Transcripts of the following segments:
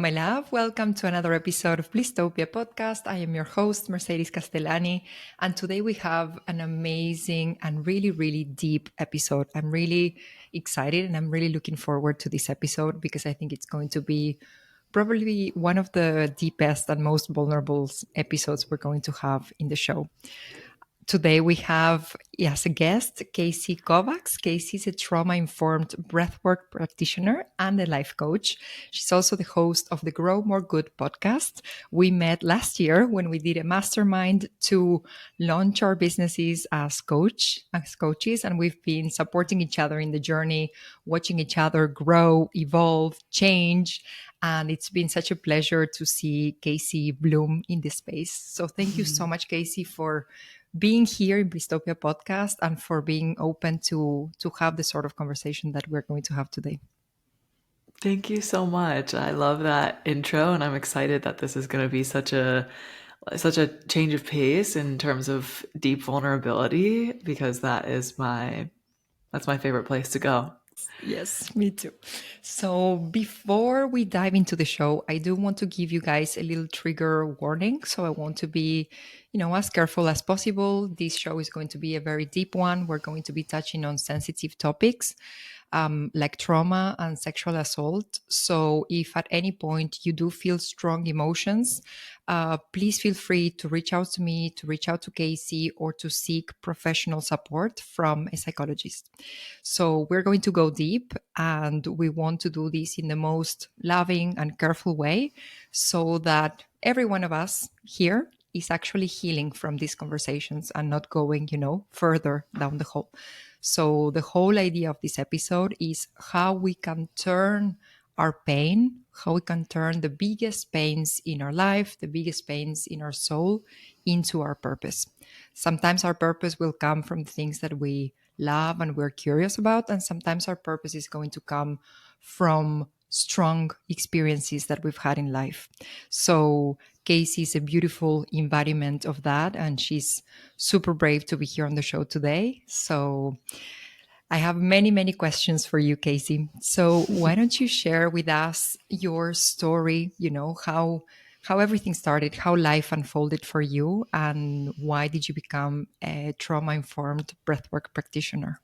My love, welcome to another episode of Blisstopia podcast. I am your host, Mercedes Castellani, and today we have an amazing and really, really deep episode. I'm really excited and I'm really looking forward to this episode because I think it's going to be probably one of the deepest and most vulnerable episodes we're going to have in the show. Today we have as a guest Cassie Kovacs. Cassie is a trauma-informed breathwork practitioner and a life coach. She's also the host of the Grow More Good podcast. We met last year when we did a mastermind to launch our businesses as coaches, and we've been supporting each other in the journey, watching each other grow, evolve, change. And it's been such a pleasure to see Cassie bloom in this space. So thank you so much, Cassie, for being here in Blisstopia podcast and for being open to have the sort of conversation that we're going to have today. Thank you so much. I love that intro, and I'm excited that this is going to be such a change of pace in terms of deep vulnerability, because that's my favorite place to go. Yes, me too. So before we dive into the show, I do want to give you guys a little trigger warning. So I want to be, as careful as possible. This show is going to be a very deep one. We're going to be touching on sensitive topics. Like trauma and sexual assault. So if at any point you do feel strong emotions, please feel free to reach out to me, to reach out to Casey, or to seek professional support from a psychologist. So we're going to go deep, and we want to do this in the most loving and careful way so that every one of us here is actually healing from these conversations and not going, further down the hole. So the whole idea of this episode is how we can turn our pain, how we can turn the biggest pains in our life, the biggest pains in our soul into our purpose. Sometimes our purpose will come from the things that we love and we're curious about, and sometimes our purpose is going to come from strong experiences that we've had in life. So Casey is a beautiful embodiment of that, and she's super brave to be here on the show today. So I have many, many questions for you, Casey. So why don't you share with us your story, how everything started, how life unfolded for you, and why did you become a trauma-informed breathwork practitioner?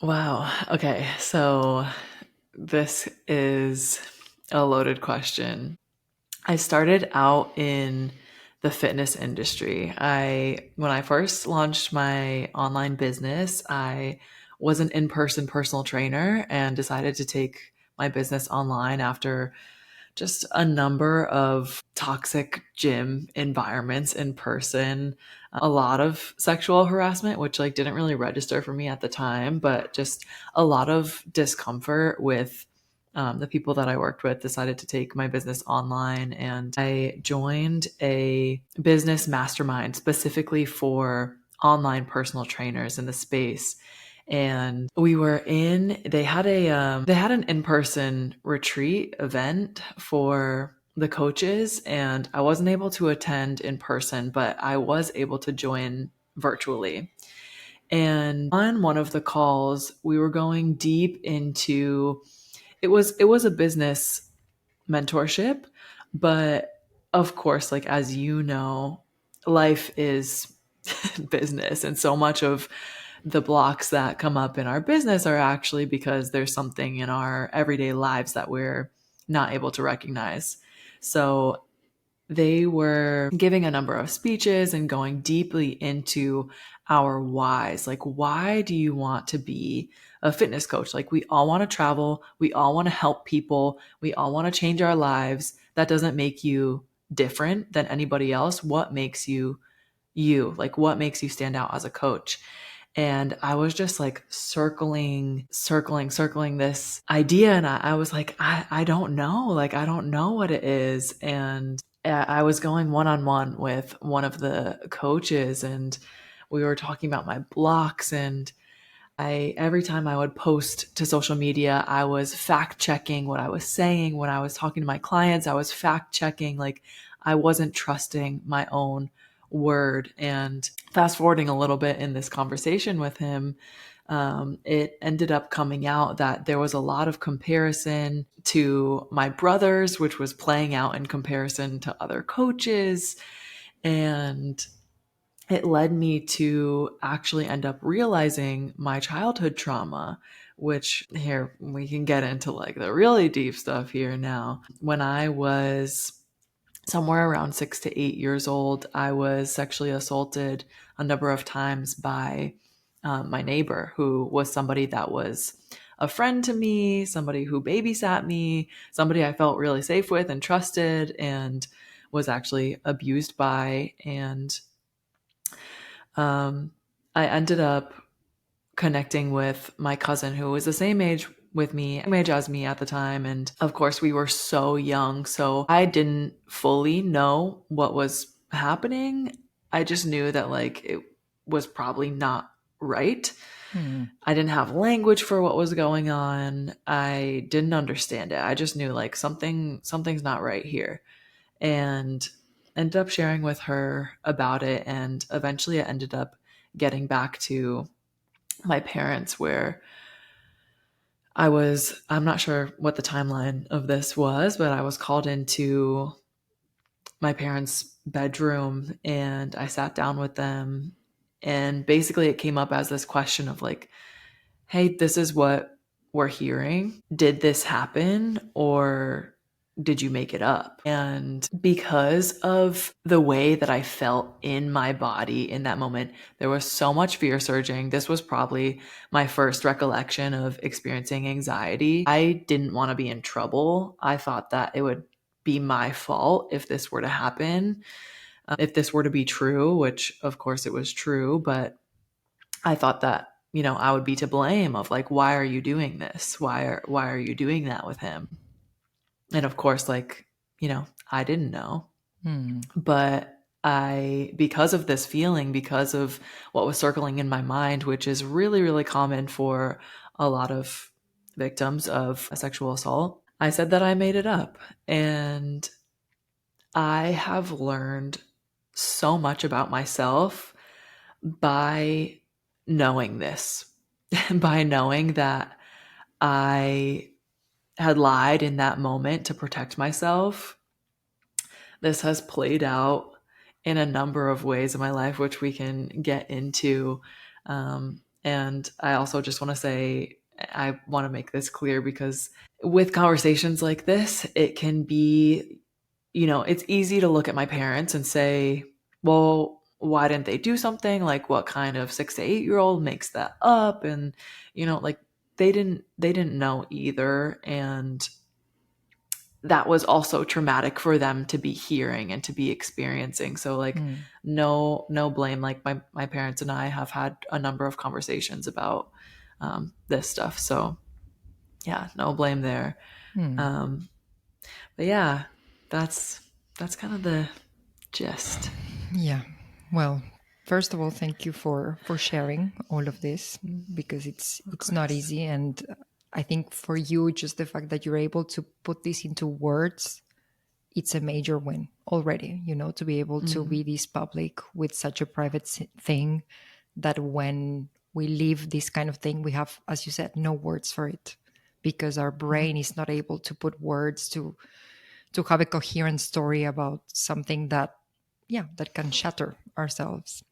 Wow. Okay. So this is a loaded question. I started out in the fitness industry. When I first launched my online business, I was an in-person personal trainer and decided to take my business online after just a number of toxic gym environments in person, a lot of sexual harassment, which didn't really register for me at the time, but just a lot of discomfort with the people that I worked with. Decided to take my business online, and I joined a business mastermind specifically for online personal trainers in the space. And they had an in-person retreat event for the coaches, and I wasn't able to attend in person, but I was able to join virtually. And on one of the calls, we were going deep into it was a business mentorship, but of course, as you know, life is business, and so much of the blocks that come up in our business are actually because there's something in our everyday lives that we're not able to recognize. So they were giving a number of speeches and going deeply into our whys. Why do you want to be a fitness coach? We all want to travel. We all want to help people. We all want to change our lives. That doesn't make you different than anybody else. What makes you you? What makes you stand out as a coach? And I was just circling this idea. And I was like, I don't know. I don't know what it is. And I was going one-on-one with one of the coaches, and we were talking about my blocks. And every time I would post to social media, I was fact checking what I was saying. When I was talking to my clients, I was fact checking. I wasn't trusting my own word. And fast forwarding a little bit in this conversation with him, it ended up coming out that there was a lot of comparison to my brothers, which was playing out in comparison to other coaches. And it led me to actually end up realizing my childhood trauma, which here we can get into like the really deep stuff here now. When I was somewhere around 6 to 8 years old, I was sexually assaulted a number of times by my neighbor, who was somebody that was a friend to me, somebody who babysat me, somebody I felt really safe with and trusted, and was actually abused by. And I ended up connecting with my cousin, who was the same age with me, same age as me at the time. And of course, we were so young. So I didn't fully know what was happening. I just knew that like it was probably not right. I didn't have language for what was going on. I didn't understand it. I just knew like something's not right here. And ended up sharing with her about it. And eventually it ended up getting back to my parents, where I'm not sure what the timeline of this was, but I was called into my parents' bedroom and I sat down with them. And basically, it came up as this question of like, hey, this is what we're hearing. Did this happen or did you make it up? And because of the way that I felt in my body in that moment, there was so much fear surging. This was probably my first recollection of experiencing anxiety. I didn't want to be in trouble. I thought that it would be my fault if this were to happen, if this were to be true, which of course it was true, but I thought that, I would be to blame of like, why are you doing this? Why are you doing that with him? And of course, like, I didn't know. But because of this feeling, because of what was circling in my mind, which is really, really common for a lot of victims of sexual assault, I said that I made it up. And I have learned so much about myself by knowing this, by knowing that I had lied in that moment to protect myself. This has played out in a number of ways in my life, which we can get into. And I also just want to say, I want to make this clear because with conversations like this, it can be, it's easy to look at my parents and say, well, why didn't they do something? Like, what kind of 6 to 8 year old makes that up? And, like they didn't know either. And that was also traumatic for them to be hearing and to be experiencing. So like no blame. Like my parents and I have had a number of conversations about this stuff. So yeah, no blame there. But yeah, that's kind of the gist. Yeah. Well, first of all, thank you for sharing all of this, because it's not Course. easy. And I think for you, just the fact that you're able to put this into words, it's a major win already, to be able to be this public with such a private thing, that when we leave this kind of thing, we have, as you said, no words for it, because our brain is not able to put words to have a coherent story about something that, yeah, that can shatter ourselves.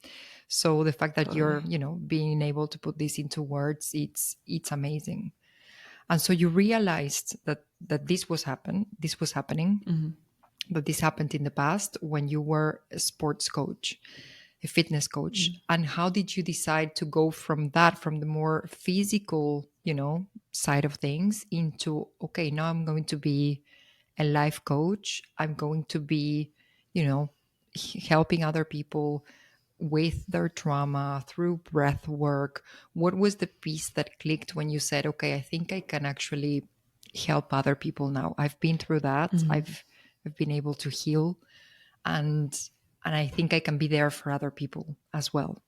So the fact that you're, Totally. being able to put this into words, it's amazing. And so you realized that this was happening, that this happened in the past when you were a sports coach, a fitness coach. And how did you decide to go from that, from the more physical, side of things, into, okay, now I'm going to be a life coach. I'm going to be, helping other people with their trauma through breath work. What was the piece that clicked when you said, okay, I think I can actually help other people now? I've been through that. I've been able to heal, and I think I can be there for other people as well.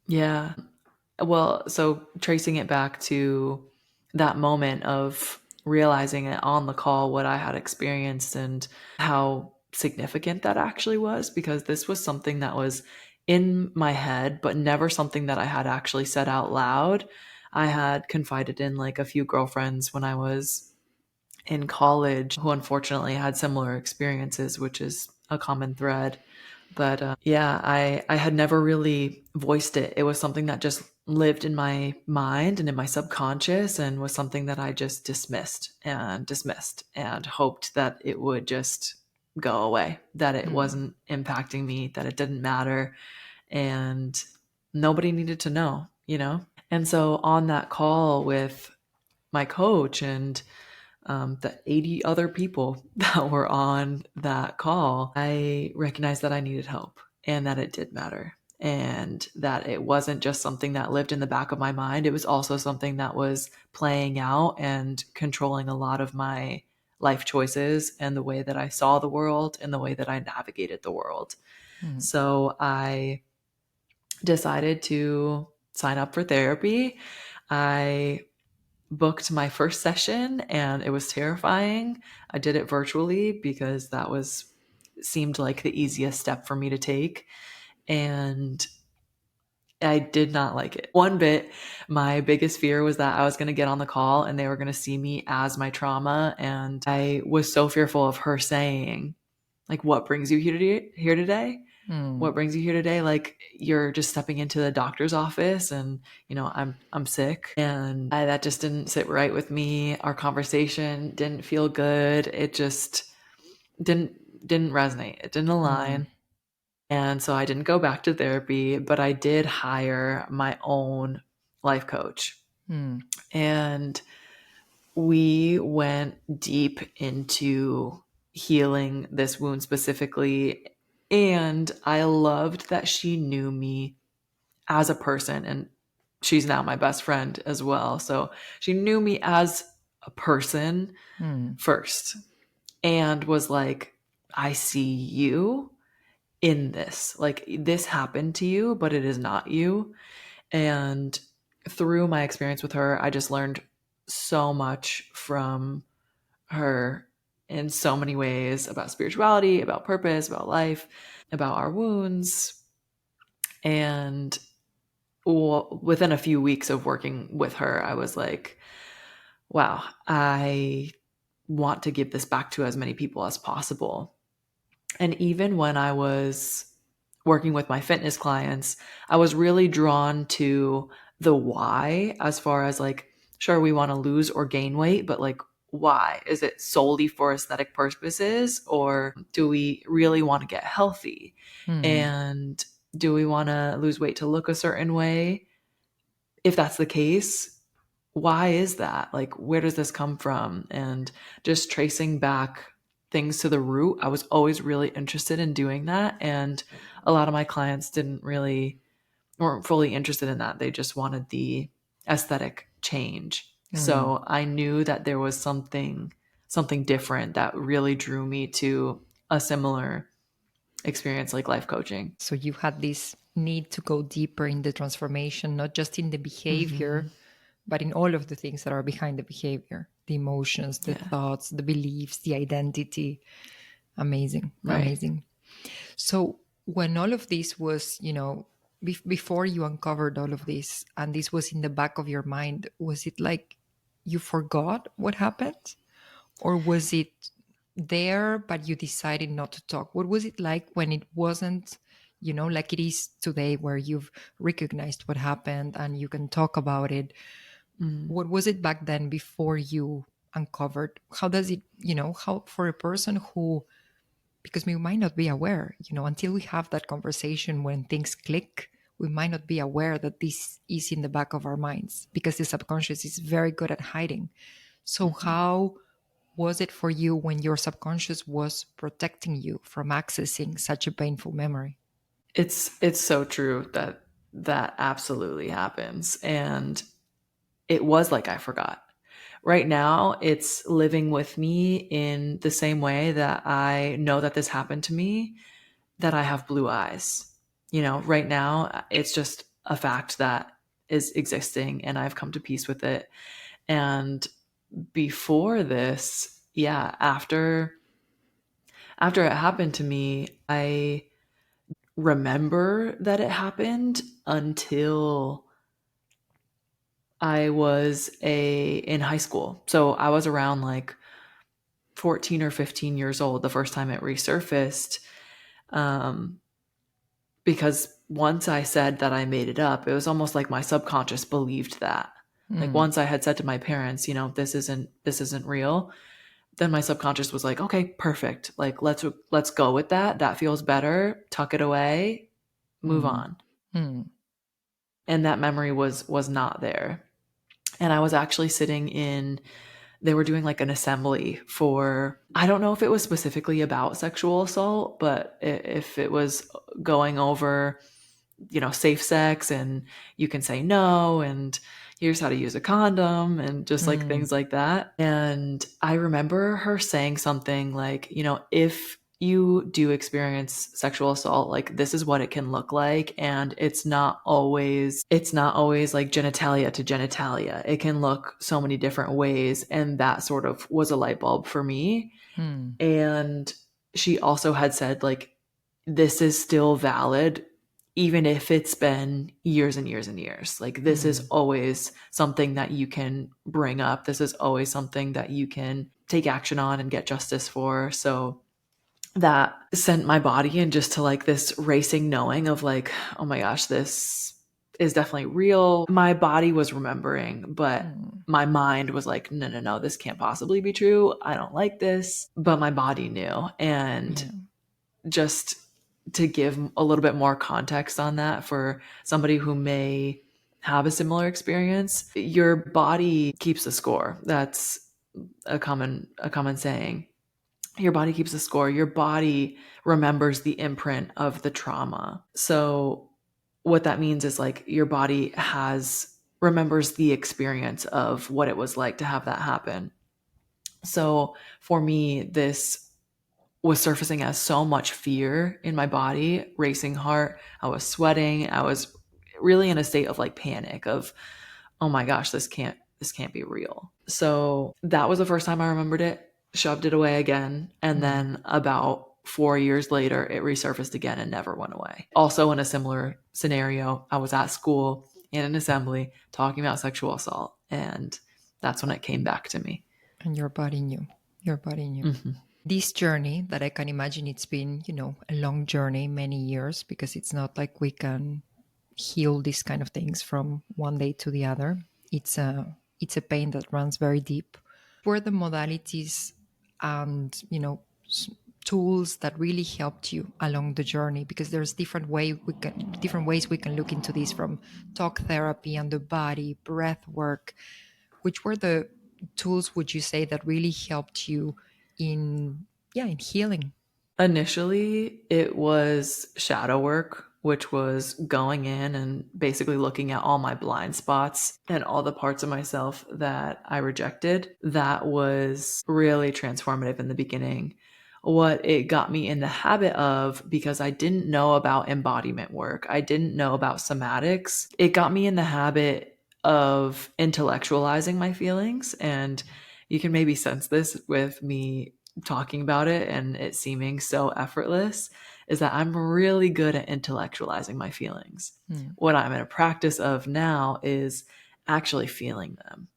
Yeah. Well, so tracing it back to that moment of realizing it on the call, what I had experienced and how significant that actually was, because this was something that was in my head, but never something that I had actually said out loud. I had confided in like a few girlfriends when I was in college who unfortunately had similar experiences, which is a common thread. But yeah, I had never really voiced it. It was something that just lived in my mind and in my subconscious, and was something that I just dismissed and hoped that it would just go away, that it Hmm. wasn't impacting me, that it didn't matter, and nobody needed to know, you know? And so on that call with my coach and the 80 other people that were on that call, I recognized that I needed help and that it did matter. And that it wasn't just something that lived in the back of my mind. It was also something that was playing out and controlling a lot of my life choices and the way that I saw the world and the way that I navigated the world. Hmm. So I decided to sign up for therapy. I booked my first session and it was terrifying. I did it virtually because that was seemed like the easiest step for me to take, and I did not like it one bit. My biggest fear was that I was going to get on the call and they were going to see me as my trauma, and I was so fearful of her saying, like, what brings you here today? Hmm. What brings you here today? Like, you're just stepping into the doctor's office and, I'm sick. And that just didn't sit right with me. Our conversation didn't feel good. It just didn't resonate. It didn't Hmm. align. And so I didn't go back to therapy, but I did hire my own life coach. Hmm. And we went deep into healing this wound specifically. And I loved that she knew me as a person. And she's now my best friend as well. So she knew me as a person Hmm. first and was like, I see you in this. Like, this happened to you, but it is not you. And through my experience with her, I just learned so much from her in so many ways about spirituality, about purpose, about life, about our wounds. And within a few weeks of working with her, I was like, wow, I want to give this back to as many people as possible. And even when I was working with my fitness clients, I was really drawn to the why, as far as like, sure, we want to lose or gain weight, but like, why? Is it solely for aesthetic purposes, or do we really want to get healthy? Hmm. And do we want to lose weight to look a certain way? If that's the case, why is that? Like, where does this come from? And just tracing back things to the root, I was always really interested in doing that. And a lot of my clients weren't fully interested in that. They just wanted the aesthetic change. Hmm. So I knew that there was something different that really drew me to a similar experience like life coaching. So you had this need to go deeper in the transformation, not just in the Hmm. behavior, but in all of the things that are behind the behavior, the emotions, the Yeah. thoughts, the beliefs, the identity. Amazing. Right. Amazing. So when all of this was, before you uncovered all of this and this was in the back of your mind, was it like you forgot what happened? Or was it there, but you decided not to talk? What was it like when it wasn't, like it is today, where you've recognized what happened and you can talk about it? Mhm. What was it back then before you uncovered? How does it, how for a person who, because we might not be aware, until we have that conversation when things click, we might not be aware that this is in the back of our minds because the subconscious is very good at hiding. So, Mhm. how was it for you when your subconscious was protecting you from accessing such a painful memory? It's so true that that absolutely happens. And it was like I forgot. Right now, it's living with me in the same way that I know that this happened to me, that I have blue eyes. Right now, it's just a fact that is existing and I've come to peace with it. And before this, yeah, after it happened to me, I remember that it happened until I was in high school. So I was around like 14 or 15 years old the first time it resurfaced. Um, because once I said that I made it up, it was almost like my subconscious believed that. Like Mm, once I had said to my parents, this isn't real, then my subconscious was like, okay, perfect. Like let's go with that. That feels better. Tuck it away, move mm, on. mm, And that memory was not there. And I was actually sitting in, they were doing like an assembly for, I don't know if it was specifically about sexual assault, but if it was going over, safe sex and you can say no, and here's how to use a condom, and just like mm, things like that. And I remember her saying something like, if you do experience sexual assault, like this is what it can look like, and it's not always like genitalia to genitalia. It can look so many different ways, and that sort of was a light bulb for me. mm, And she also had said, like, this is still valid, even if it's been years and years and years. Like, this is mm, always something that you can bring up. This is always something that you can take action on and get justice for. So that sent my body in just to like this racing knowing of like, oh my gosh, this is definitely real. My body was remembering, but mm. my mind was like, no, no, no, this can't possibly be true. I don't like this. But my body knew. And Yeah. just to give a little bit more context on that for somebody who may have a similar experience, your body keeps the score. That's a common saying. Your body keeps the score. Your body remembers the imprint of the trauma. So what that means is like your body remembers the experience of what it was like to have that happen. So for me, this was surfacing as so much fear in my body, racing heart. I was sweating. I was really in a state of like panic of, oh my gosh, this can't be real. So that was the first time I remembered it, shoved it away again, and Mm. then about 4 years later it resurfaced again and never went away. Also in a similar scenario, I was at school in an assembly talking about sexual assault, and that's when it came back to me. And your body knew. Your body knew. Hmm. This journey that I can imagine it's been, a long journey, many years, because it's not like we can heal these kind of things from one day to the other. It's a pain that runs very deep. Were the modalities and tools that really helped you along the journey? Because there's different ways we can look into this, from talk therapy and the body, breath work. Which were the tools, would you say, that really helped you in in healing? Initially, it was shadow work, which was going in and basically looking at all my blind spots and all the parts of myself that I rejected. That was really transformative in the beginning. What it got me in the habit of, because I didn't know about embodiment work, I didn't know about somatics, it got me in the habit of intellectualizing my feelings. And you can maybe sense this with me talking about it and it seeming so effortless, is that I'm really good at intellectualizing my feelings. Mm, What I'm in a practice of now is actually feeling them.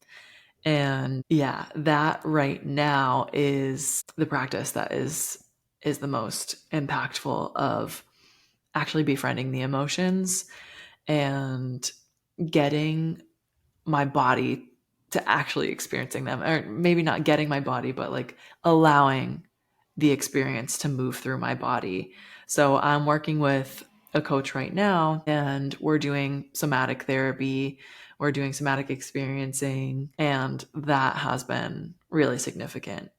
And yeah, that right now is the practice that is the most impactful of actually befriending the emotions and getting my body to actually experiencing them, or maybe not getting my body, but like allowing the experience to move through my body. So I'm working with a coach right now, and we're doing somatic therapy, we're doing somatic experiencing, and that has been really significant.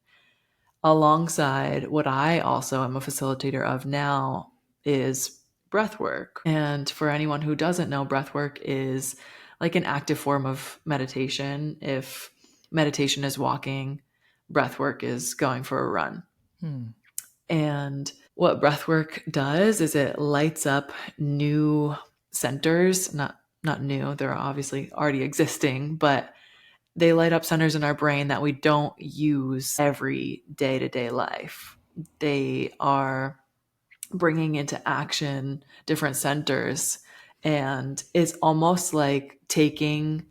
Alongside what I also am a facilitator of now is breathwork. And for anyone who doesn't know, breathwork is like an active form of meditation. If meditation is walking, breathwork is going for a run. mm, And what breathwork does is it lights up new centers, not new, they're obviously already existing, but they light up centers in our brain that we don't use every day-to-day life. They are bringing into action different centers. And it's almost like taking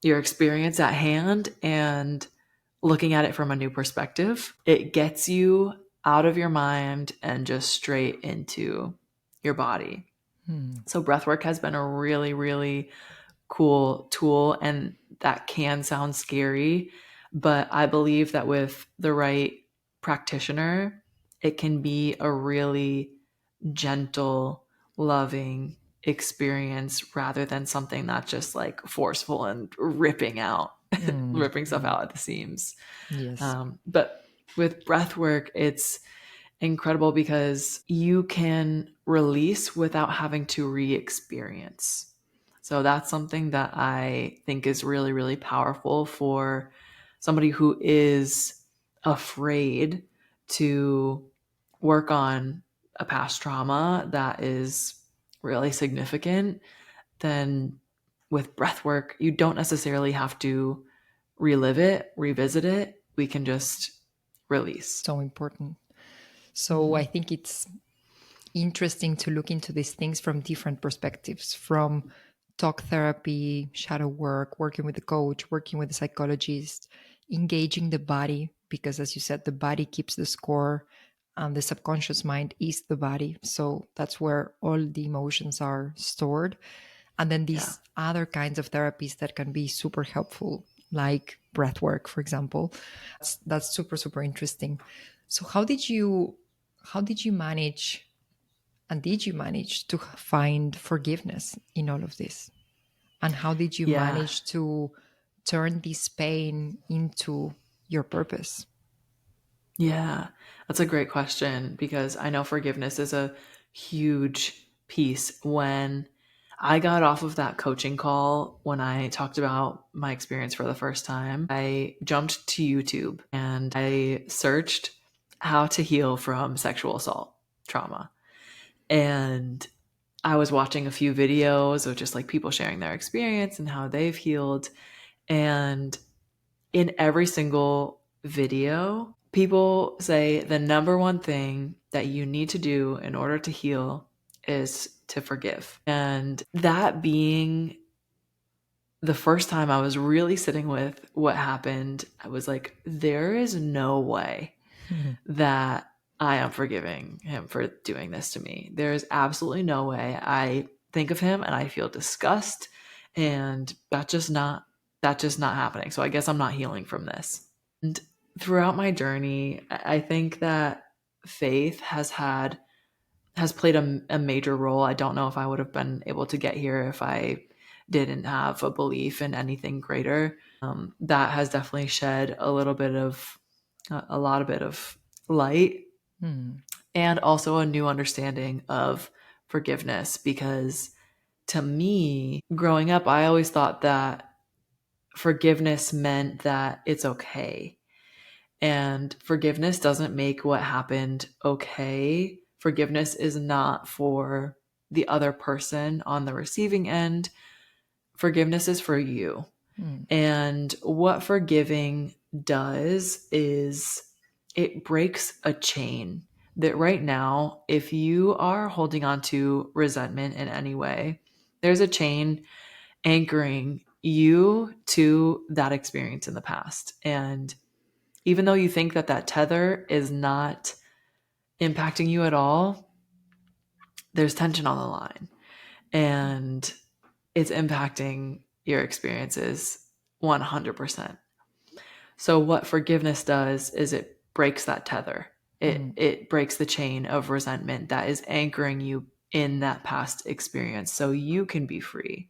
your experience at hand and looking at it from a new perspective. It gets you out of your mind and just straight into your body. So breathwork has been a really, really cool tool, and that can sound scary, but I believe that with the right practitioner, it can be a really gentle, loving experience rather than something that's just like forceful and ripping out, ripping stuff out at the seams. Yes. But with breath work, it's incredible because you can release without having to re experience. So that's something that I think is really, really powerful for somebody who is afraid to work on a past trauma that is really significant. Then with breath work, you don't necessarily have to relive it, revisit it. We can just release. So important. So I think it's interesting to look into these things from different perspectives, from talk therapy, shadow work, working with the coach, working with the psychologist, engaging the body, because as you said, the body keeps the score and the subconscious mind is the body. So that's where all the emotions are stored. And then Yeah. these other kinds of therapies that can be super helpful, like breath work, for example. That's super, super interesting. So how did you manage, and did you manage to find forgiveness in all of this? And how did you Yeah. manage to turn this pain into your purpose? Yeah, that's a great question because I know forgiveness is a huge piece. When I got off of that coaching call, when I talked about my experience for the first time, I jumped to YouTube and I searched how to heal from sexual assault trauma. And I was watching a few videos of just like people sharing their experience and how they've healed. And in every single video, people say the number one thing that you need to do in order to heal is to forgive. And that being the first time I was really sitting with what happened, I was like, there is no way that I am forgiving him for doing this to me. There is absolutely no way. I think of him and I feel disgust, and that's just not happening. So I guess I'm not healing from this. And throughout my journey, I think that faith has played a major role. I don't know if I would have been able to get here if I didn't have a belief in anything greater. That has definitely shed a lot of bit of light, and also a new understanding of forgiveness. Because to me, growing up, I always thought that forgiveness meant that it's okay. And forgiveness doesn't make what happened okay. Forgiveness is not for the other person on the receiving end. Forgiveness is for you. And what forgiving does is it breaks a chain that right now, if you are holding on to resentment in any way, there's a chain anchoring you to that experience in the past. And even though you think that that tether is not impacting you at all, there's tension on the line and it's impacting your experiences 100%. So what forgiveness does is it breaks that tether. It breaks the chain of resentment that is anchoring you in that past experience so you can be free.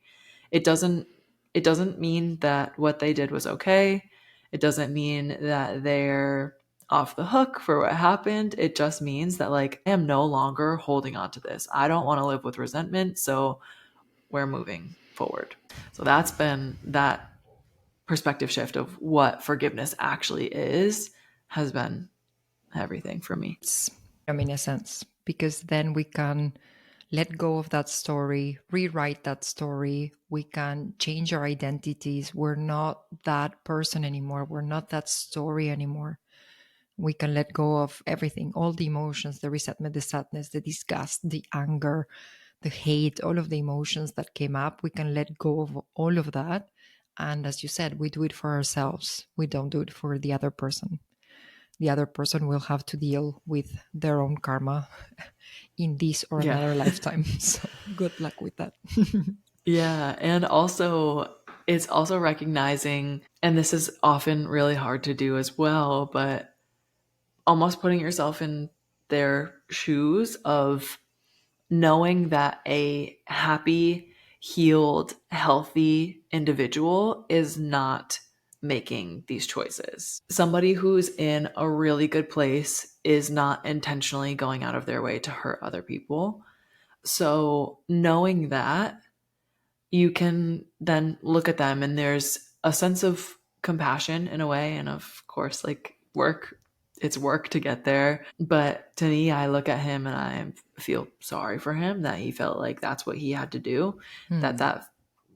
It doesn't it doesn't mean that what they did was okay. It doesn't mean that they're off the hook for what happened. It just means that like I am no longer holding on to this. I don't want to live with resentment, so we're moving forward. So that's been that perspective shift of what forgiveness actually is has been everything for me. In a sense, because then we can let go of that story, rewrite that story. We can change our identities. We're not that person anymore. We're not that story anymore. We can let go of everything, all the emotions, the resentment, the sadness, the disgust, the anger, the hate, all of the emotions that came up. We can let go of all of that. And as you said, we do it for ourselves. We don't do it for the other person. The other person will have to deal with their own karma in this or Yeah. another lifetime. So good luck with that. Yeah. And also, it's also recognizing, and this is often really hard to do as well, but almost putting yourself in their shoes of knowing that a happy, healed, healthy individual is not making these choices. Somebody who's in a really good place is not intentionally going out of their way to hurt other people. So, knowing that, you can then look at them and there's a sense of compassion in a way. And of course, like it's work to get there. But to me, I look at him and I feel sorry for him that he felt like that's what he had to do, that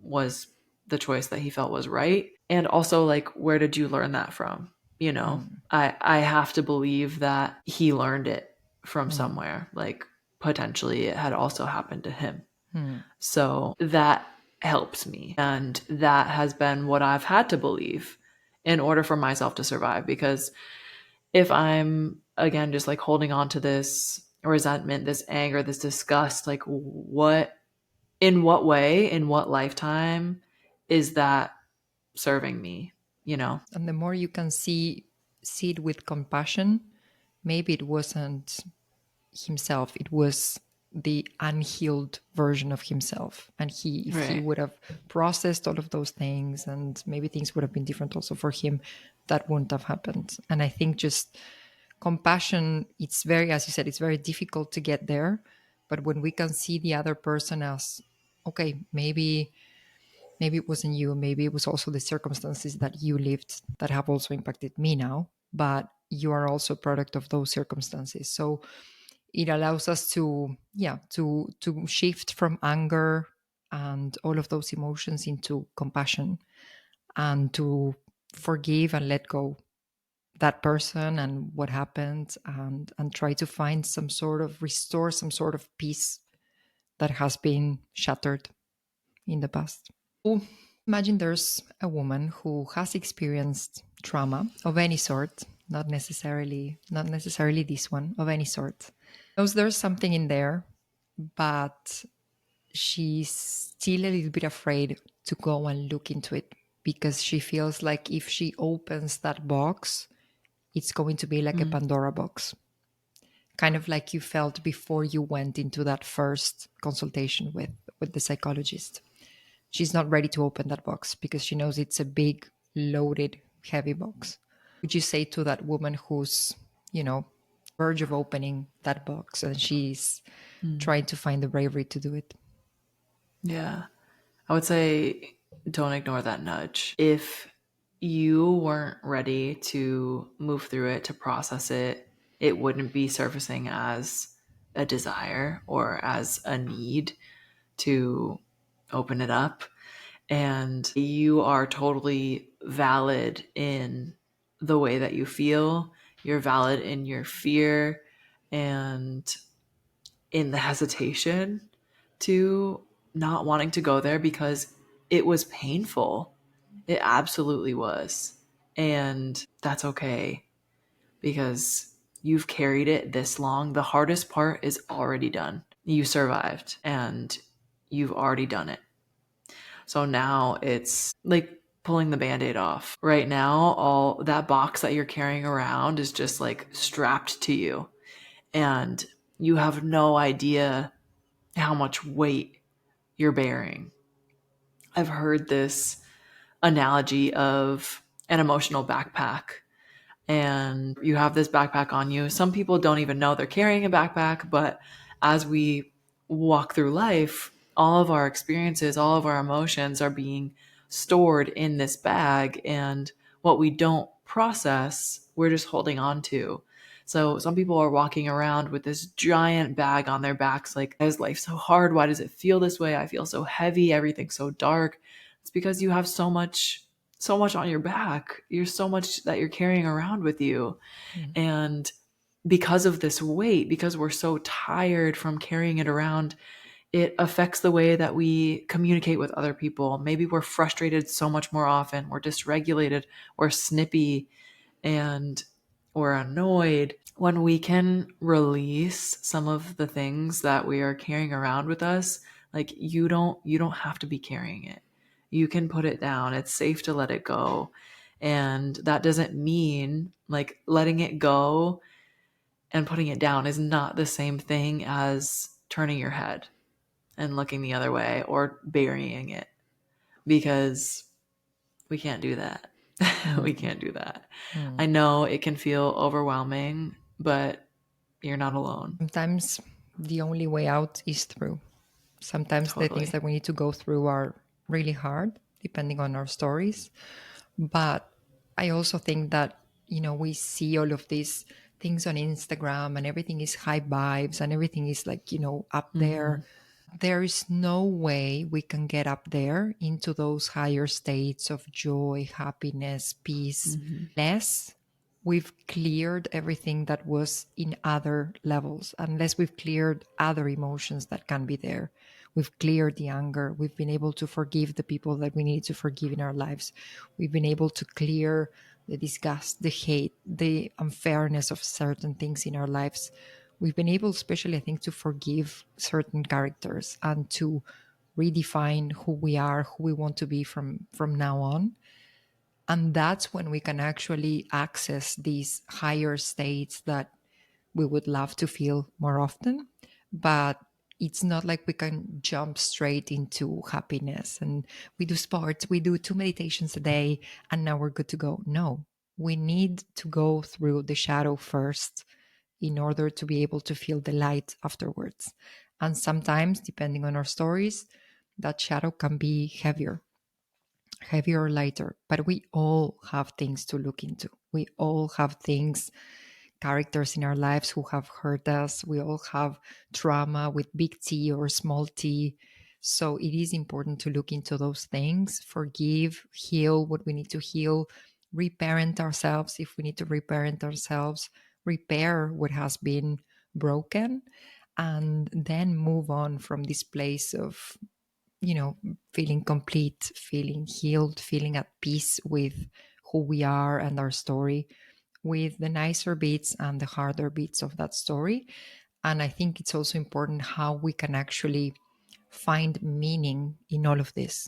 was the choice that he felt was right. And also, like, where did you learn that from? You know, I have to believe that he learned it from somewhere. Like, potentially it had also happened to him. So that helps me. And that has been what I've had to believe in order for myself to survive. Because if I'm, again, just like holding on to this resentment, this anger, this disgust, like in what way, in what lifetime is that serving me, you know? And the more you can see it with compassion, maybe it wasn't himself, it was the unhealed version of himself. And if he Right. would have processed all of those things, and maybe things would have been different also for him, that wouldn't have happened. And I think just compassion, it's very, as you said, it's very difficult to get there. But when we can see the other person as, okay, maybe it wasn't you, maybe it was also the circumstances that you lived that have also impacted me now, but you are also a product of those circumstances. So it allows us to shift from anger and all of those emotions into compassion, and to forgive and let go that person and what happened, and try to find some sort of restore some sort of peace that has been shattered in the past. Imagine there's a woman who has experienced trauma of any sort, not necessarily this one, of any sort. Knows there's something in there, but she's still a little bit afraid to go and look into it, because she feels like if she opens that box, it's going to be like a Pandora box. Kind of like you felt before you went into that first consultation with the psychologist. She's not ready to open that box because she knows it's a big, loaded, heavy box. Would you say to that woman who's, verge of opening that box and she's trying to find the bravery to do it? Yeah. I would say don't ignore that nudge. If you weren't ready to move through it, to process it, it wouldn't be surfacing as a desire or as a need to open it up. And you are totally valid in the way that you feel. You're valid in your fear and in the hesitation to not wanting to go there because it was painful. It absolutely was. And that's okay because you've carried it this long. The hardest part is already done. You survived and you've already done it. So now it's like pulling the band-aid off. Right now, all that box that you're carrying around is just like strapped to you. And you have no idea how much weight you're bearing. I've heard this analogy of an emotional backpack, and you have this backpack on you. Some people don't even know they're carrying a backpack, but as we walk through life, all of our experiences, all of our emotions are being stored in this bag, and what we don't process, we're just holding on to. So some people are walking around with this giant bag on their backs, like, why is life so hard? Why does it feel this way? I feel so heavy. Everything's so dark. It's because you have so much so much on your back. You're so much that you're carrying around with you. Mm. And because of this weight, because we're so tired from carrying it around, it affects the way that we communicate with other people. Maybe we're frustrated so much more often, we're dysregulated, we're snippy, and we're annoyed. When we can release some of the things that we are carrying around with us, like you don't have to be carrying it. You can put it down. It's safe to let it go. And that doesn't mean like letting it go and putting it down is not the same thing as turning your head and looking the other way or burying it, because we can't do that. We Mm. can't do that. I Mm. know it can feel overwhelming, but you're not alone. Sometimes the only way out is through. Sometimes the things Totally. that we need to go through are really hard, depending on our stories. But I also think that, we see all of these things on Instagram and everything is high vibes and everything is like, up Mm-hmm. there. There is no way we can get up there into those higher states of joy, happiness, peace, Mm-hmm. less we've cleared everything that was in other levels, unless we've cleared other emotions that can be there. We've cleared the anger. We've been able to forgive the people that we need to forgive in our lives. We've been able to clear the disgust, the hate, the unfairness of certain things in our lives. We've been able, especially, I think, to forgive certain characters and to redefine who we are, who we want to be from now on. And that's when we can actually access these higher states that we would love to feel more often. But it's not like we can jump straight into happiness and we do sports, we do 2 meditations a day, and now we're good to go. No, we need to go through the shadow first in order to be able to feel the light afterwards. And sometimes, depending on our stories, that shadow can be heavier or lighter, but we all have things to look into. We all have things, characters in our lives who have hurt us. We all have trauma with big T or small t. So it is important to look into those things, forgive, heal what we need to heal, reparent ourselves if we need to reparent ourselves, repair what has been broken, and then move on from this place of feeling complete, feeling healed, feeling at peace with who we are and our story, with the nicer bits and the harder bits of that story. And I think it's also important how we can actually find meaning in all of this.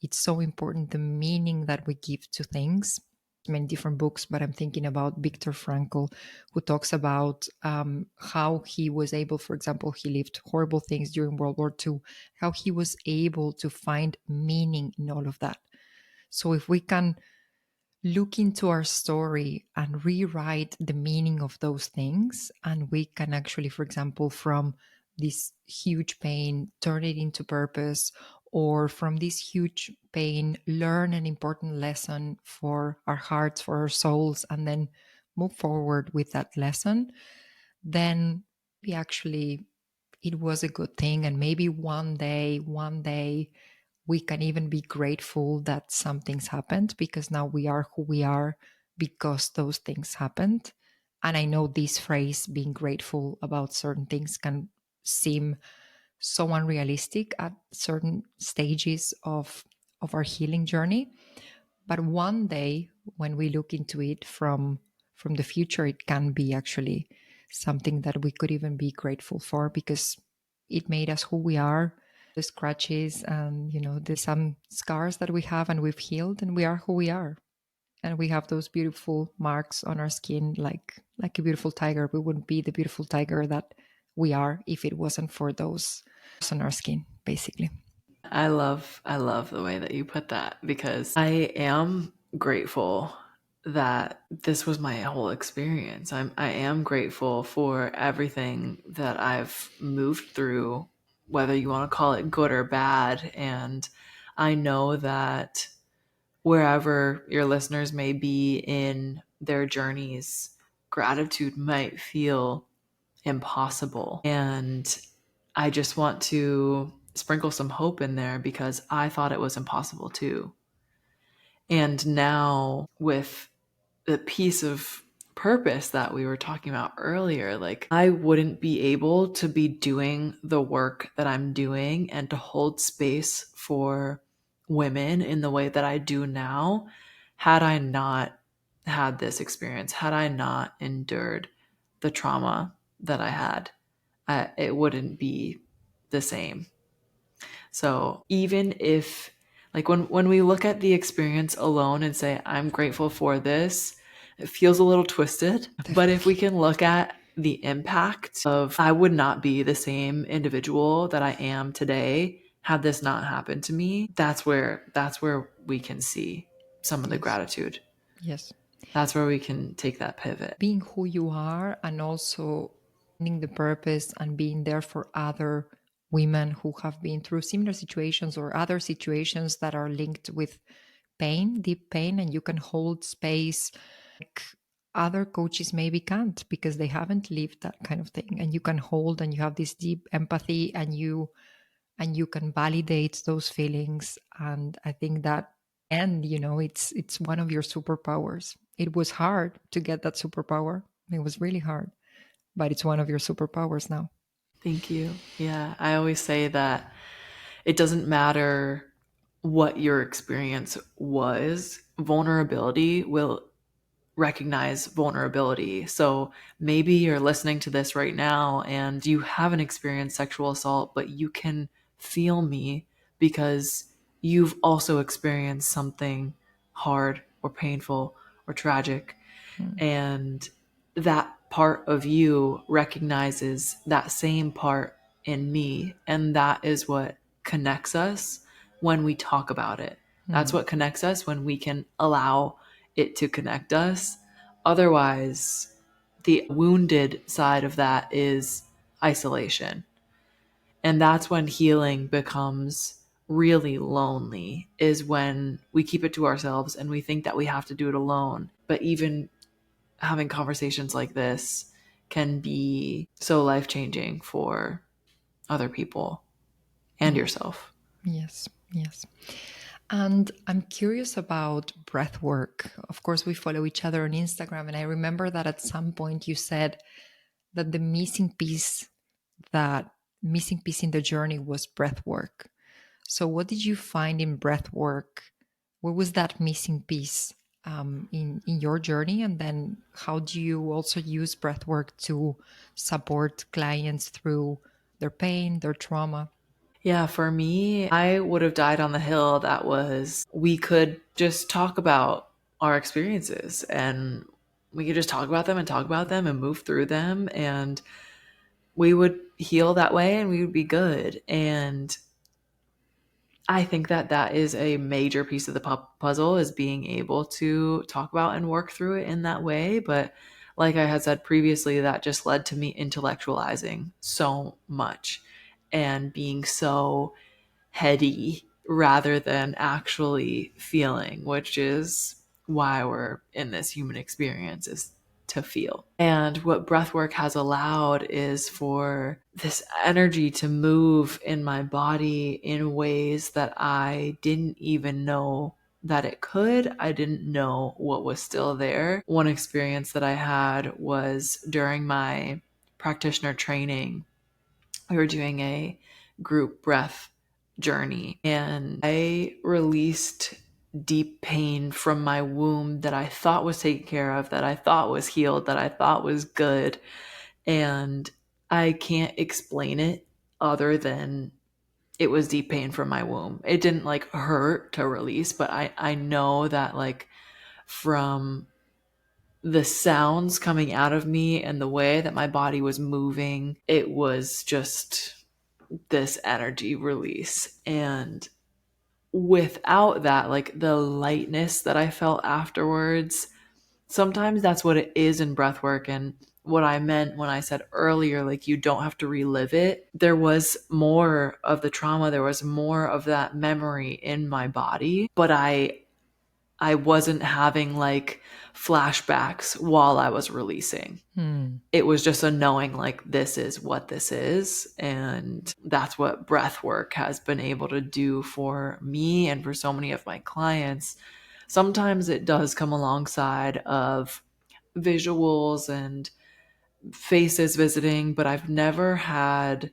It's so important, the meaning that we give to things. Many different books, but I'm thinking about Viktor Frankl, who talks about how he was able, for example, he lived horrible things during World War II, how he was able to find meaning in all of that. So if we can look into our story and rewrite the meaning of those things, and we can actually, for example, from this huge pain turn it into purpose, or from this huge pain learn an important lesson for our hearts, for our souls, and then move forward with that lesson, then we actually, it was a good thing. And maybe one day we can even be grateful that some things happened, because now we are who we are because those things happened. And I know this phrase, being grateful about certain things, can seem so unrealistic at certain stages of our healing journey. But one day when we look into it from the future, it can be actually something that we could even be grateful for, because it made us who we are. The scratches and there's some scars that we have and we've healed, and we are who we are. And we have those beautiful marks on our skin, like a beautiful tiger. We wouldn't be the beautiful tiger that we are if it wasn't for those on our skin, basically. I love the way that you put that, because I am grateful that this was my whole experience. I am grateful for everything that I've moved through, whether you want to call it good or bad. And I know that wherever your listeners may be in their journeys, gratitude might feel impossible. And I just want to sprinkle some hope in there, because I thought it was impossible too. And now with the piece of purpose that we were talking about earlier, like I wouldn't be able to be doing the work that I'm doing and to hold space for women in the way that I do now had I not had this experience, had I not endured the trauma that I had. It wouldn't be the same. So even if, like, when we look at the experience alone and say, I'm grateful for this, it feels a little twisted. But if we Definitely. can look at the impact of, I would not be the same individual that I am today had this not happened to me, that's where we can see some of the Yes. gratitude. Yes. That's where we can take that pivot. Being who you are and also finding the purpose and being there for other women who have been through similar situations or other situations that are linked with pain, deep pain, and you can hold space like other coaches maybe can't because they haven't lived that kind of thing. And you can hold and you have this deep empathy and you can validate those feelings. And I think that, and it's one of your superpowers. It was hard to get that superpower. It was really hard, but it's one of your superpowers now. Thank you. Yeah, I always say that it doesn't matter what your experience was, vulnerability will recognize vulnerability. So maybe you're listening to this right now and you haven't experienced sexual assault, but you can feel me because you've also experienced something hard or painful or tragic. Mm. And that part of you recognizes that same part in me. And that is what connects us when we talk about it. That's Mm. what connects us when we can allow it to connect us. Otherwise, the wounded side of that is isolation. And that's when healing becomes really lonely, is when we keep it to ourselves and we think that we have to do it alone. But even having conversations like this can be so life changing for other people and Yeah. yourself. Yes. Yes. And I'm curious about breath work. Of course, we follow each other on Instagram. And I remember that at some point you said that the missing piece in the journey was breath work. So, what did you find in breath work? What was that missing piece in your journey? And then, how do you also use breath work to support clients through their pain, their trauma? Yeah, for me, I would have died on the hill that was we could just talk about our experiences and we could just talk about them and move through them and we would heal that way and we would be good. And I think that that is a major piece of the puzzle is being able to talk about and work through it in that way. But like I had said previously, that just led to me intellectualizing so much and being so heady rather than actually feeling, which is why we're in this human experience is to feel. And what breathwork has allowed is for this energy to move in my body in ways that I didn't even know that it could. I didn't know what was still there. One experience that I had was during my practitioner training. We were doing a group breath journey and I released deep pain from my womb that I thought was taken care of, that I thought was healed, that I thought was good. And I can't explain it other than it was deep pain from my womb. It didn't like hurt to release, but I know that like from the sounds coming out of me and the way that my body was moving, it was just this energy release. And without that, like the lightness that I felt afterwards, sometimes that's what it is in breath work. And what I meant when I said earlier, like you don't have to relive it. There was more of the trauma, there was more of that memory in my body, but I wasn't having like flashbacks while I was releasing. Hmm. It was just a knowing like this is what this is. And that's what breath work has been able to do for me and for so many of my clients. Sometimes it does come alongside of visuals and faces visiting, but I've never had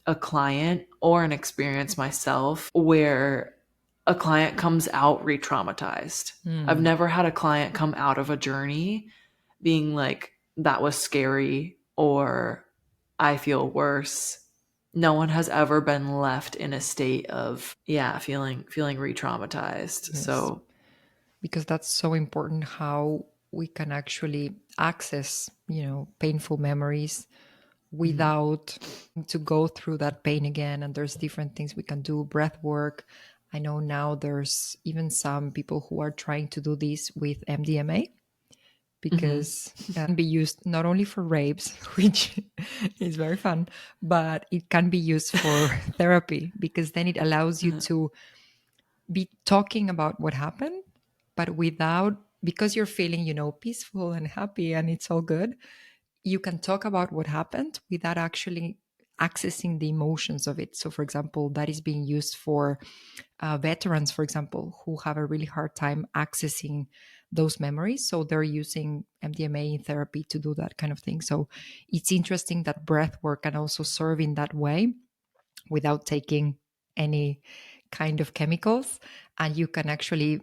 a client or an experience myself where a client comes out re-traumatized. I've Mm. never had a client come out of a journey being like, that was scary, or I feel worse. No one has ever been left in a state of, yeah, feeling re-traumatized. Yes, So because that's so important how we can actually access, painful memories mhm. without to go through that pain again. And there's different things we can do. Breath work. I know now there's even some people who are trying to do this with MDMA Mhm. because it can be used not only for rapes, which is very fun, but it can be used for therapy because then it allows you to be talking about what happened, but without, because you're feeling, peaceful and happy and it's all good, you can talk about what happened without actually accessing the emotions of it. So, for example, that is being used for veterans, for example, who have a really hard time accessing those memories. So, they're using MDMA in therapy to do that kind of thing. So, it's interesting that breath work can also serve in that way without taking any kind of chemicals. And you can actually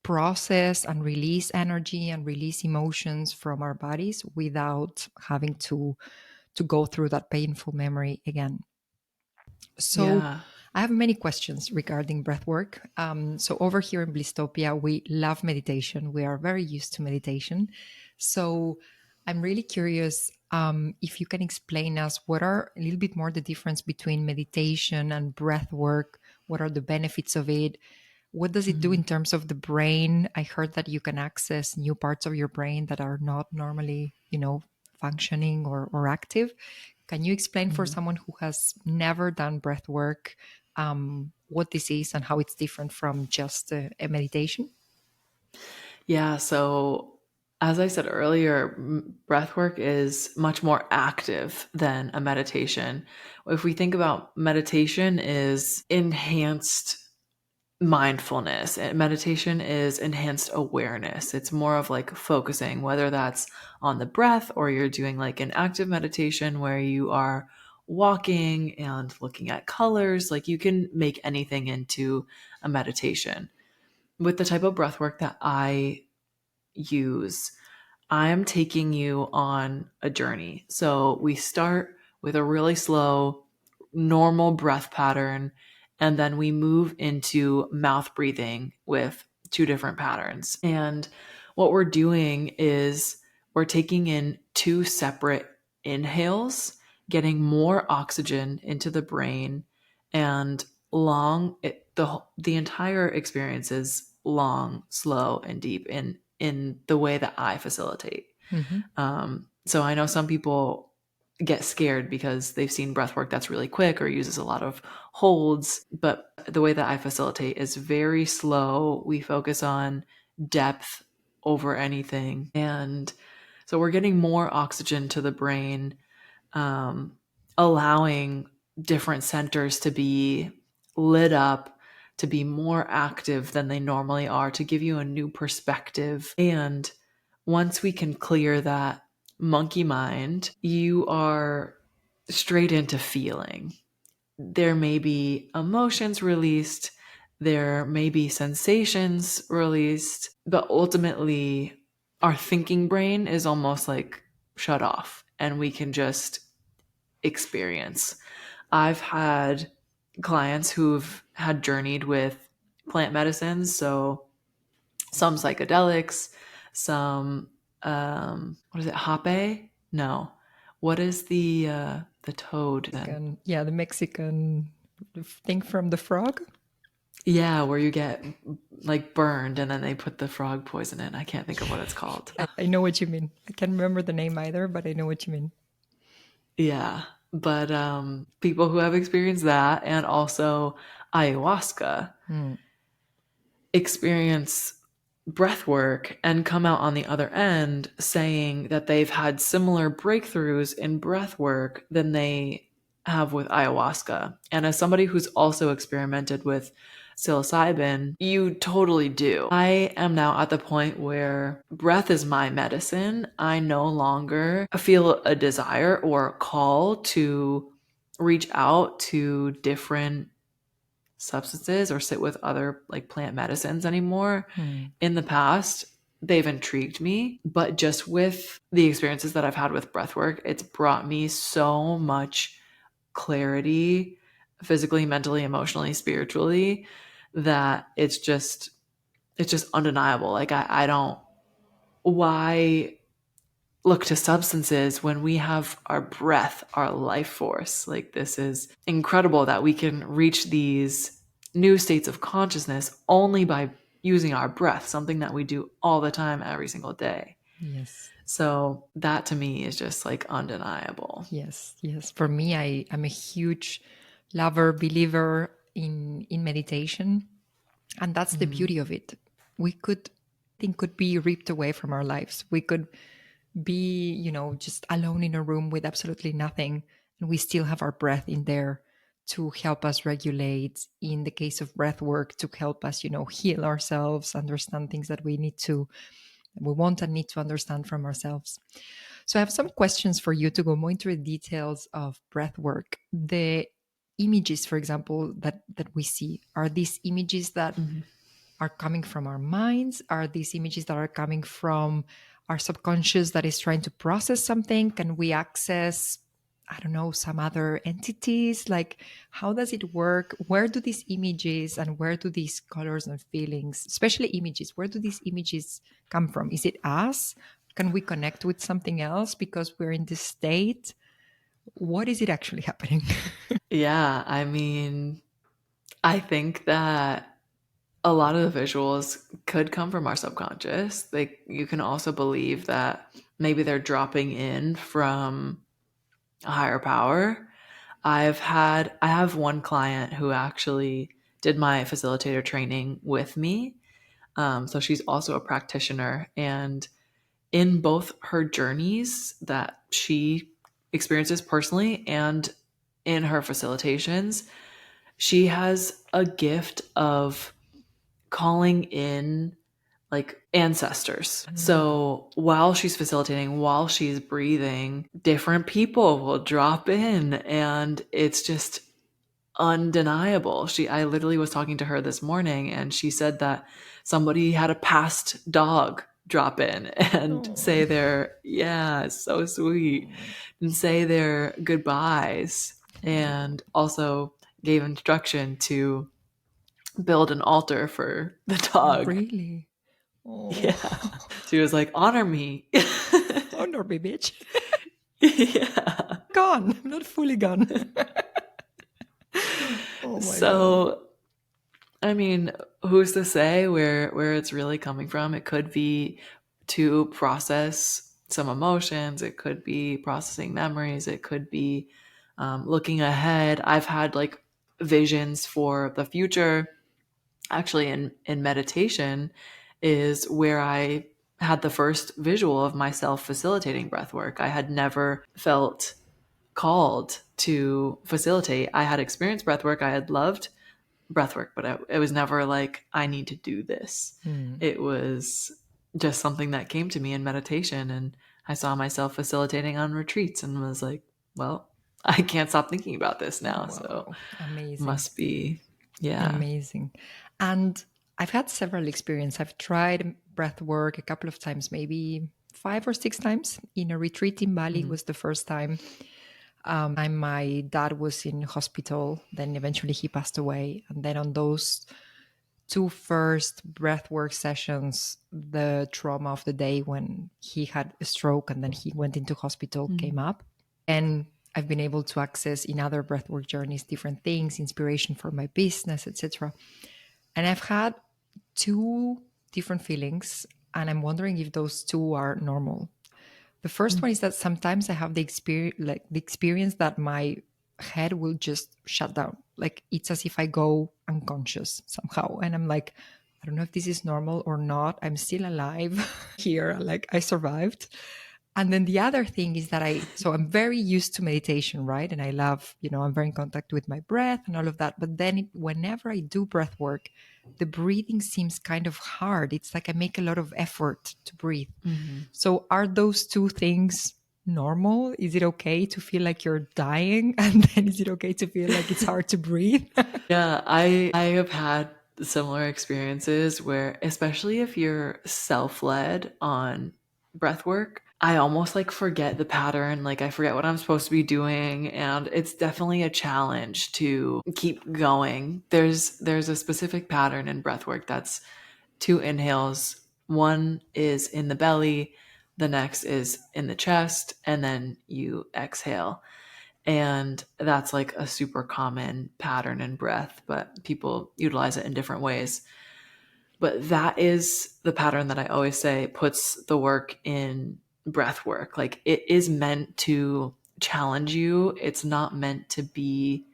process and release energy and release emotions from our bodies without having to go through that painful memory again. So Yeah. I have many questions regarding breath work. So over here in Blisstopia, we love meditation. We are very used to meditation. So I'm really curious if you can explain us what are a little bit more the difference between meditation and breath work. What are the benefits of it? What does it do Mhm. in terms of the brain? I heard that you can access new parts of your brain that are not normally, functioning or active. Can you explain for Mhm. someone who has never done breath work what this is and how it's different from just a meditation? Yeah, so as I said earlier, breath work is much more active than a meditation. If we think about meditation is enhanced mindfulness, and meditation is enhanced awareness. It's more of like focusing, whether that's on the breath or you're doing like an active meditation where you are walking and looking at colors. Like you can make anything into a meditation. With the type of breath work that I use, I'm taking you on a journey. So we start with a really slow, normal breath pattern, and then we move into mouth breathing with two different patterns. And what we're doing is we're taking in two separate inhales, getting more oxygen into the brain, and the entire experience is long, slow, and deep in the way that I facilitate. Hmm. So I know some people get scared because they've seen breath work that's really quick or uses a lot of holds. But the way that I facilitate is very slow. We focus on depth over anything. And so we're getting more oxygen to the brain, um, allowing different centers to be lit up, to be more active than they normally are, to give you a new perspective. And once we can clear that monkey mind, you are straight into feeling. There may be emotions released, there may be sensations released, but ultimately, our thinking brain is almost like shut off and we can just experience. I've had clients who've had journeyed with plant medicines, so some psychedelics, some what is it, hape? No. What is the toad then? Yeah, the Mexican thing from the frog. Yeah, where you get like burned and then they put the frog poison in. I can't think of what it's called. I know what you mean. I can't remember the name either, but I know what you mean. Yeah, but people who have experienced that and also ayahuasca Hmm. experience breath work and come out on the other end saying that they've had similar breakthroughs in breath work than they have with ayahuasca. And as somebody who's also experimented with psilocybin, you totally do. I am now at the point where breath is my medicine. I no longer feel a desire or a call to reach out to different substances or sit with other like plant medicines anymore. In the past, they've intrigued me, but just with the experiences that I've had with breathwork, it's brought me so much clarity physically, mentally, emotionally, spiritually, that it's just undeniable. Like I don't, why look to substances when we have our breath, our life force? Like, this is incredible that we can reach these new states of consciousness only by using our breath, something that we do all the time, every single day. Yes. So that to me is just like undeniable. Yes, yes. For me, I'm a huge lover, believer in meditation. And that's the Mm-hmm. beauty of it. We could think could be ripped away from our lives. We could be, just alone in a room with absolutely nothing. And we still have our breath in there to help us regulate. In the case of breath work, to help us, heal ourselves, understand things that we want and need to understand from ourselves. So I have some questions for you to go more into the details of breath work. The images, for example, that we see, are these images that Mm-hmm. are coming from our minds? Are these images that are coming from our subconscious that is trying to process something? Can we access, I don't know, some other entities? Like, how does it work? Where do these images and where do these colors and feelings, especially images, where do these images come from? Is it us? Can we connect with something else because we're in this state? What is it actually happening? Yeah, I mean, I think that a lot of the visuals could come from our subconscious. Like, you can also believe that maybe they're dropping in from a higher power. I have one client who actually did my facilitator training with me. So she's also a practitioner, and in both her journeys that she experiences personally and in her facilitations, she has a gift of calling in like ancestors. So while she's facilitating, while she's breathing, different people will drop in, and it's just undeniable. I literally was talking to her this morning, and she said that somebody had a past dog drop in and Oh, say their, yeah, it's so sweet, and say their goodbyes, and also gave instruction to build an altar for the dog. really? Oh, Yeah. She was like, honor me. honor me, bitch. Yeah. Gone, not fully gone. Oh my God. So, I mean, who's to say where it's really coming from? It could be to process some emotions. It could be processing memories. It could be looking ahead. I've had like visions for the future. Actually, in meditation is where I had the first visual of myself facilitating breath work. I had never felt called to facilitate. I had experienced breath work. I had loved breathwork, but it was never like, I need to do this. Hmm. It was just something that came to me in meditation. And I saw myself facilitating on retreats and was like, well, I can't stop thinking about this now. So Wow. Amazing. must be, yeah. Amazing. And I've had several experiences. I've tried breath work a couple of times, maybe 5 or 6 times. In a retreat in Bali Mm-hmm. was the first time. My dad was in hospital. Then eventually he passed away. And then on those two first breathwork sessions, the trauma of the day when he had a stroke and then he went into hospital came up. And I've been able to access in other breathwork journeys different things, inspiration for my business, etc. And I've had two different feelings, and I'm wondering if those two are normal. The first one is that sometimes I have the experience that my head will just shut down. Like it's as if I go unconscious somehow. And I'm like, I don't know if this is normal or not. I'm still alive here. Like I survived. And then the other thing is that so I'm very used to meditation, right? And I love, I'm very in contact with my breath and all of that. But then whenever I do breath work, the breathing seems kind of hard. It's like I make a lot of effort to breathe. Mhm. So are those two things normal? Is it okay to feel like you're dying? And then is it okay to feel like it's hard to breathe? Yeah, I have had similar experiences where, especially if you're self-led on breath work, I almost like forget the pattern, like I forget what I'm supposed to be doing, and it's definitely a challenge to keep going. There's a specific pattern in breath work that's two inhales. One is in the belly, the next is in the chest, and then you exhale. And that's like a super common pattern in breath, but people utilize it in different ways. But that is the pattern that I always say puts the work in breath work. Like it is meant to challenge you, it's not meant to be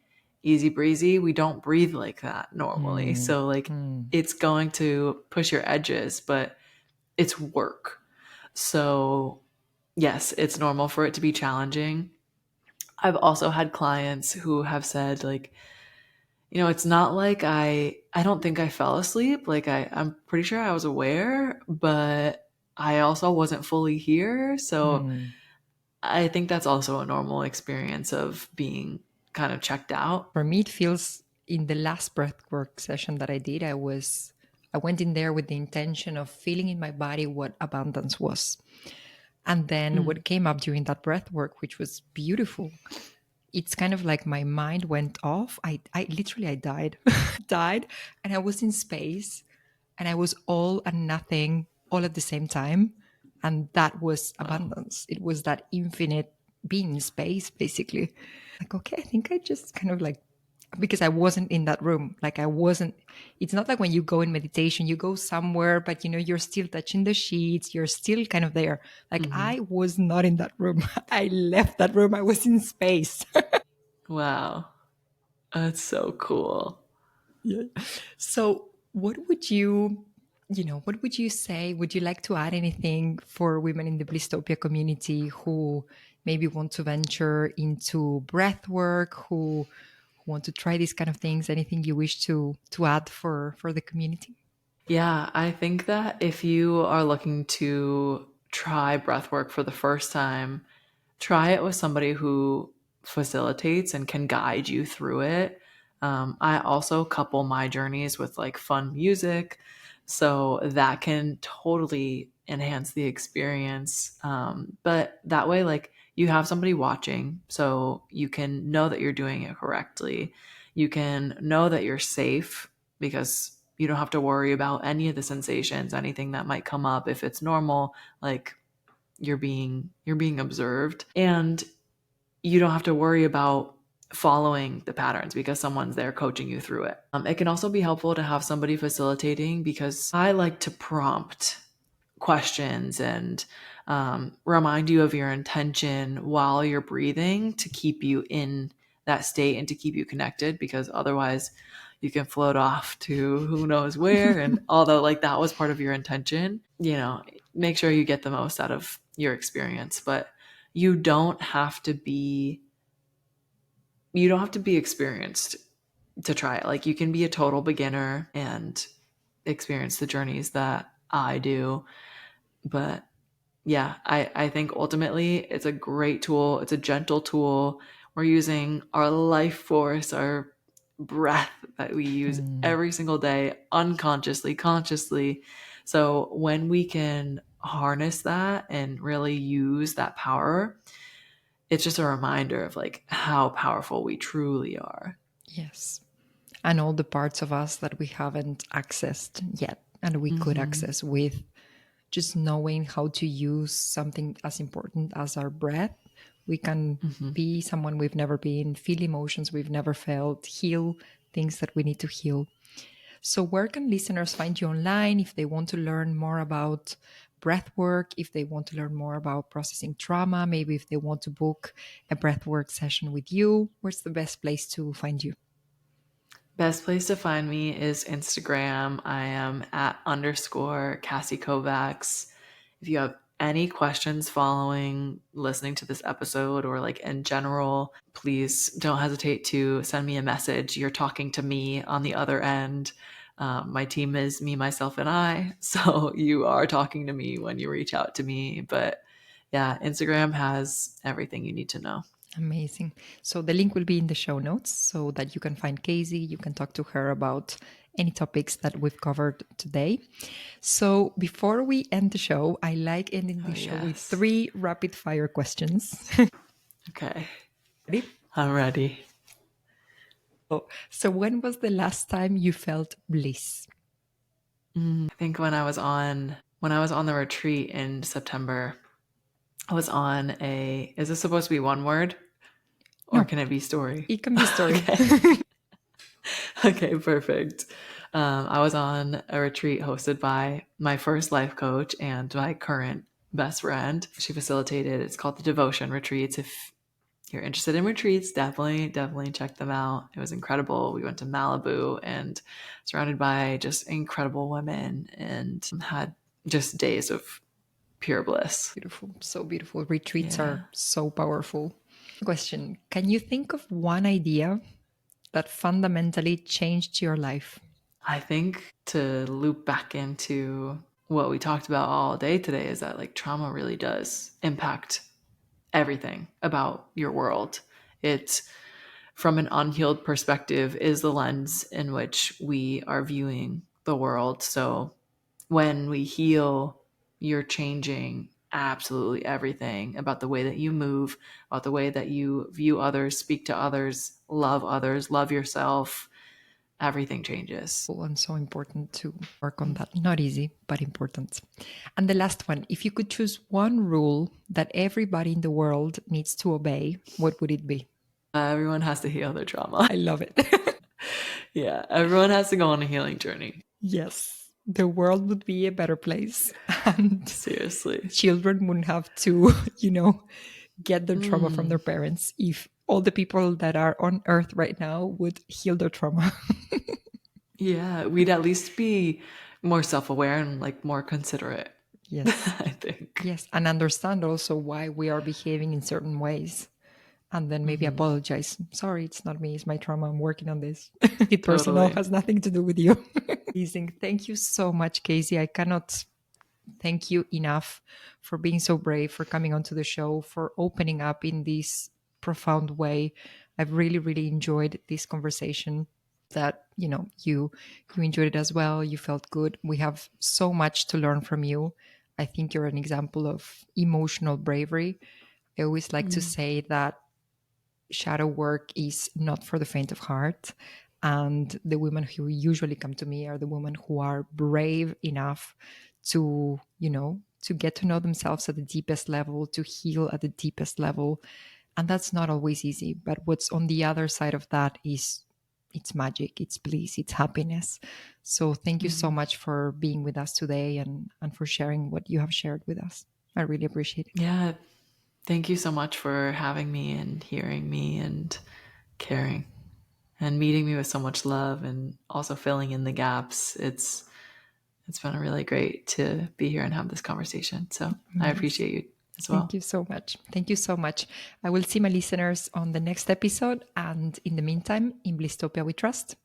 easy breezy. We don't breathe like that normally. Hmm. So, like, Hmm. it's going to push your edges, but it's work. So, yes, it's normal for it to be challenging. I've also had clients who have said like, it's not like I don't think I fell asleep. Like I'm pretty sure I was aware, but I also wasn't fully here. So Hmm. I think that's also a normal experience of being kind of checked out. For me, it feels in the last breathwork session that I did, I went in there with the intention of feeling in my body what abundance was. And then Mm. what came up during that breath work, which was beautiful, it's kind of like my mind went off. I literally, I died, died, and I was in space, and I was all and nothing all at the same time. And that was Wow. abundance. It was that infinite being in space, basically. Like, okay, I think I just kind of like, because I wasn't in that room. Like I wasn't, it's not like when you go in meditation, you go somewhere, but you're still touching the sheets, you're still kind of there. Like Hmm. I was not in that room. I left that room. I was in space. Wow. That's so cool. Yeah. So, what would you say? Would you like to add anything for women in the Blisstopia community who maybe want to venture into breath work, who want to try these kind of things? Anything you wish to add for the community? Yeah, I think that if you are looking to try breath work for the first time, try it with somebody who facilitates and can guide you through it. I also couple my journeys with like fun music, so that can totally enhance the experience. But that way, like, you have somebody watching, so you can know that you're doing it correctly. You can know that you're safe because you don't have to worry about any of the sensations, anything that might come up. If it's normal, like, you're being observed, and you don't have to worry about following the patterns because someone's there coaching you through it. It can also be helpful to have somebody facilitating because I like to prompt questions and remind you of your intention while you're breathing to keep you in that state and to keep you connected, because otherwise you can float off to who knows where. And although, like, that was part of your intention, make sure you get the most out of your experience. But you don't have to be you don't have to be experienced to try it. Like, you can be a total beginner and experience the journeys that I do. But yeah, I think ultimately it's a great tool. It's a gentle tool. We're using our life force, our breath that we use Hmm. every single day, unconsciously, consciously. So when we can harness that and really use that power, it's just a reminder of like how powerful we truly are. Yes. And all the parts of us that we haven't accessed yet and we could Hmm. access with just knowing how to use something as important as our breath. We can Hmm. be someone we've never been, feel emotions we've never felt, heal things that we need to heal. So, where can listeners find you online if they want to learn more about breath work, if they want to learn more about processing trauma, maybe if they want to book a breath work session with you? Where's the best place to find you? Best place to find me is Instagram. I am at _Cassie Kovacs. If you have any questions following listening to this episode or like in general, please don't hesitate to send me a message. You're talking to me on the other end. My team is me, myself, and I. So you are talking to me when you reach out to me. But yeah, Instagram has everything you need to know. Amazing. So the link will be in the show notes so that you can find Casey. You can talk to her about any topics that we've covered today. So before we end the show, I like ending the show with Yes. 3 rapid fire questions. Okay. Ready? I'm ready. So when was the last time you felt bliss? I think when I was on the retreat in September, I was on a, is this supposed to be one word or No, can it be story? it can be story. Okay. Okay, perfect. I was on a retreat hosted by my first life coach and my current best friend. She facilitated, it's called the Devotion Retreats. If you're interested in retreats, definitely check them out. It was incredible. We went to Malibu and surrounded by just incredible women and had just days of pure bliss. Beautiful. So beautiful. Retreats Yeah. are so powerful. Question. Can you think of one idea that fundamentally changed your life? I think to loop back into what we talked about all day today is that like trauma really does impact everything about your world. It's from an unhealed perspective is the lens in which we are viewing the world. So when we heal, you're changing absolutely everything about the way that you move, about the way that you view others, speak to others, love yourself. Everything changes. And so important to work on that. Not easy, but important. And the last one, if you could choose one rule that everybody in the world needs to obey, what would it be? Everyone has to heal their trauma. I love it. Yeah, everyone has to go on a healing journey. Yes, the world would be a better place. And Seriously. children wouldn't have to, get their trauma from their parents if all the people that are on earth right now would heal their trauma. Yeah, we'd at least be more self-aware and like more considerate. Yes. I think. Yes. And understand also why we are behaving in certain ways. And then maybe apologize. Sorry, it's not me, it's my trauma. I'm working on this. It personal Totally. has nothing to do with you. Amazing. Thank you so much, Casey. I cannot thank you enough for being so brave, for coming onto the show, for opening up in this profound way. I've really, really enjoyed this conversation. That you enjoyed it as well. You felt good. We have so much to learn from you. I think you're an example of emotional bravery. I always like to say that shadow work is not for the faint of heart. And the women who usually come to me are the women who are brave enough to, to get to know themselves at the deepest level, to heal at the deepest level. And that's not always easy. But what's on the other side of that is it's magic, it's bliss, it's happiness. So thank you so much for being with us today and for sharing what you have shared with us. I really appreciate it. Yeah. Thank you so much for having me and hearing me and caring and meeting me with so much love and also filling in the gaps. It's been really great to be here and have this conversation. So I appreciate you as well. Thank you so much. Thank you so much. I will see my listeners on the next episode. And in the meantime, in Blisstopia we trust.